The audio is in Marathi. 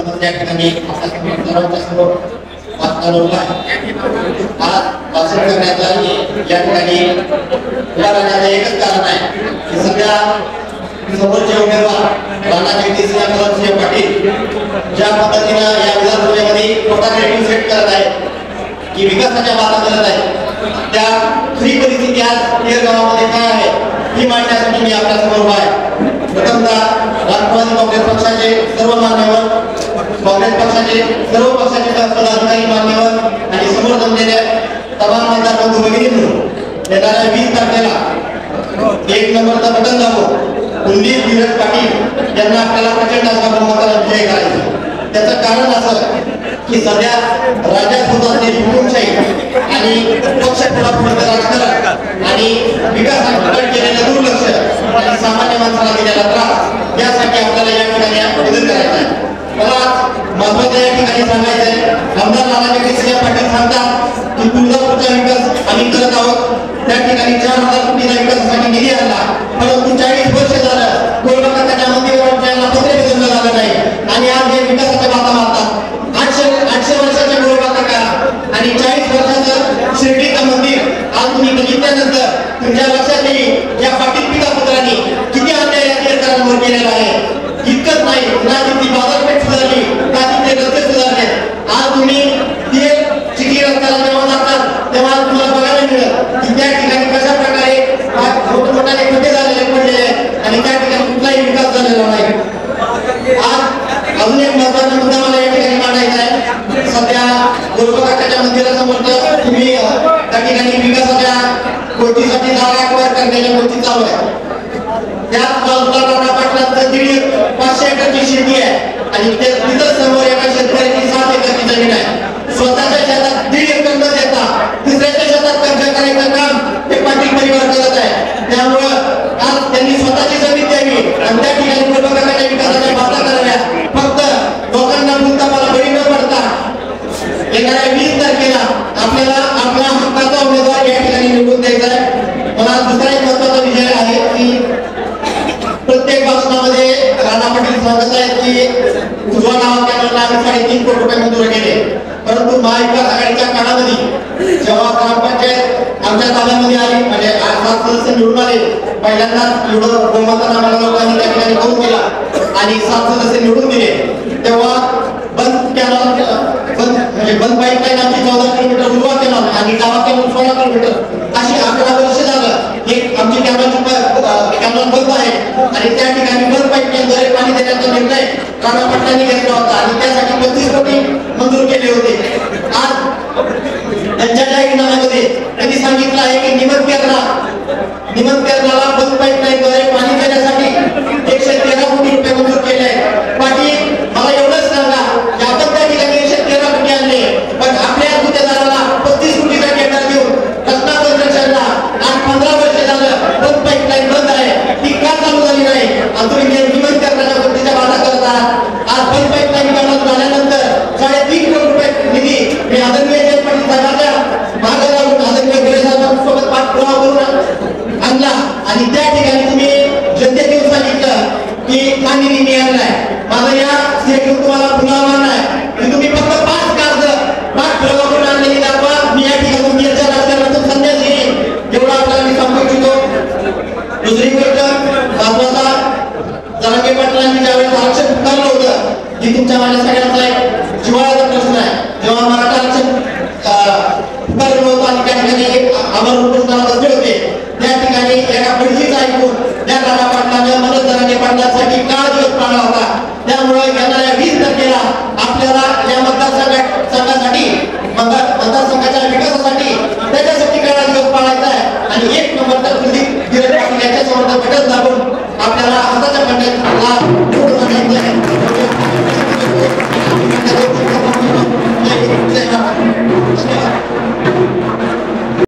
त्या ठिकाणी सर्वांच्यासमोर आज भाषण करण्याचा या ठिकाणी उभा राहण्याचं एकच कारण आहे की सध्या समोरचे उमेदवार राणा जगदीशसिंह कदमसिंह पाटील ज्या पद्धतीने या विधानसभेमध्ये टोटल रेटिंग सेट करत आहे की विकासाच्या बाता करत आहे त्या खरी परिस्थिती आज तेर गावामध्ये काय आहे ही मांडण्यासाठी मी आपल्या समोर उभा आहे। प्रथमतः राष्ट्रवादी काँग्रेस पक्षाचे सर्व मान्यवर, काँग्रेस पक्षाचे सर्व पक्षाचे पदाधिकारी मान्यवर आणि समोर जमलेल्या तमाम मतदार बंधू भगिनींनो, येणाऱ्या 20 तारखेला 1 नंबरचा बटन दाबून कुलदीप धीरज पाटील यांना आपल्याला प्रचंड असा बहुमताने विजय करायचा। त्याचं कारण असं की सध्या राज्यात होत असलेली हुकुमशाही आणि पक्षपुढापुढचं राजकारण आणि विकासाकडे केलेलं दुर्लक्ष आणि सामान्य माणसाला दिलेला त्रास यासाठी आपल्याला या ठिकाणी बदल करायचा आहे। मला महत्त्वाचं या ठिकाणी सांगायचं आहे, आमदार राणा जगदीशसिंह पाटील सांगतात की तुळजापूरचा विकास आम्ही करत आहोत, त्या ठिकाणी 4000 कोटीचा विकासासाठी निधी आणला, परंतु 40 वर्ष झालं गोलबाकाच्या मंदिराला पत्रे बदललं झालं नाही आणि आज हे विकासाच्या बाता मारतात। 800 वर्षाच्या गोलबाका आणि 40 वर्षाचं शिर्डीचं मंदिर आज तुम्ही बघितल्यानंतर तुमच्या लक्षात येईल या पाटील पितापुत्रांनी किती अन्याय या केरकरांवर केलेला आहे। इतकंच नाही, ना तिथली बाजारपेठ सुधारली, ना तिथले रस्ते सुधारले। आज तुम्ही ते चिखली रस्त्याला जेव्हा जातात तेव्हा तुम्हाला बघायला मिळेल की त्या ठिकाणी कशा प्रकारे मोठमोठाले खड्डे झालेले पडलेले आणि त्या ठिकाणी कुठलाही विकास झालेला नाही। आज अजून एक महत्त्वाचा मुद्दा मला या ठिकाणी मांडायचा आहे। सध्या गोलबाकाच्या मंदिरासमोर तुम्ही त्या ठिकाणी विकासाच्या गोष्टीसाठी जागा अक्वायर करण्याच्या गोष्टी चालू आहे। त्याच बाजूला राणा पाटलांचं 500 एकरची शेती आहे आणि तिथं समोर एका शेतकऱ्याची 7 एकरची जमीन आहे। स्वतःच्या शेतात 1.5 एकर न देता दुसऱ्याच्या शेतात कब्जा करायचं काम ते पाटील परिवार करत आहे। त्यामुळं आज त्यांनी स्वतःची जमीन द्यावी आणि त्या ठिकाणी गोलबाकाच्या विकासाच्या बाता कराव्या। फक्त लोकांना बोलता मला बळी न पडता येणाऱ्या 20 तारखेला आपल्याला आपल्या हक्काचा उमेदवार या ठिकाणी निवडून द्यायचा आहे। मला दुसरा एक महत्त्वाचा विषय आहे की प्रत्येक भाषणामध्ये राणा पाटील सांगत आहेत की उजवा नावा कॅनलला आम्ही 3.5 कोटी रुपये मंजूर केले, परंतु महाविकास आघाडीच्या काळामध्ये जेव्हा ग्रामपंचायत आमच्या ताब्यामध्ये आली म्हणजे 7 सदस्य निवडून आले, पहिल्यांदा एवढं बहुमतानं आम्हाला लोकांनी त्या ठिकाणी करून दिला आणि 7 सदस्य निवडून दिले, तेव्हा बंद कॅनल म्हणजे बंद पाईपलाईन आमची 14 किलोमीटर उजवा कॅनल आणि डावा कॅनल 16 किलोमीटर अशी 11 वर्ष झालं हे आमची कॅनल बंद आहे आणि त्या ठिकाणी बंद पाईपलाईनद्वारे पाणी देण्याचा निर्णय राणा पाटलांनी घेतला होता आणि त्यासाठी 35 कोटी मंजूर केले होते। आज त्यांच्या जाहीरनाम्यामध्ये त्यांनी सांगितलं आहे की निमत केरळला बंद पाईपलाईनद्वारे पाणी देण्यासाठी 113 कोटी रुपये मंजूर केले आहेत। पाटील मला एवढंच सांगा की आपण त्या ठिकाणी 113 कोटी आणले, पण आपल्या गुत्तेदाराला 35 कोटीचा टेंडर देऊन रस्ता कन्स्ट्रक्शनला आज 15 वर्ष झालं बंद पाईपलाईन बंद आहे, ती का चालू झाली नाही आणि तुम्ही निमत केरळच्या गोष्टीच्या वादा करत आहात। आज बंद पाईपलाईन काढून झाल्यानंतर 3.5 कोटी रुपये निधी मी आदरणीय पाटील साहेबांच्या मागे लागून आदरणीय गोरे साहेबांसोबत पाठपुरावा करून आणला आणि त्या ठिकाणी तुम्ही जनतेने सांगितलं की हा निधी मी आणलाय। माझं या स्टेटवर तुम्हाला पुन्हा आव्हान आहे की तुम्ही फक्त 5 कागद पाठपुरावा करून आणलेली दाखवा, मी या ठिकाणी मीरच्या राजकारणातून संन्यास घेईन एवढा आपल्याला मी सांगू इच्छितो। दुसरी गोष्ट महत्त्वाचा, जरांगे पाटलांनी ज्यावेळेस आरक्षण पुकारलं होतं की तुमच्या माझ्या सगळ्यांचा एक जिव्हाळ्याचा प्रश्न आहे, जेव्हा मराठा आरक्षण पुकारलं होतं आणि त्या ठिकाणी आम्हाला उपोषणाला बसले होते, त्या ठिकाणी एका बडजीचं ऐकून त्या राणा पाटलांनी मनोज जरांगे पाटलांसाठी काळ दिवस पाळला होता। त्यामुळे येणाऱ्या 20 तारखेला आपल्याला या मतदारसंघात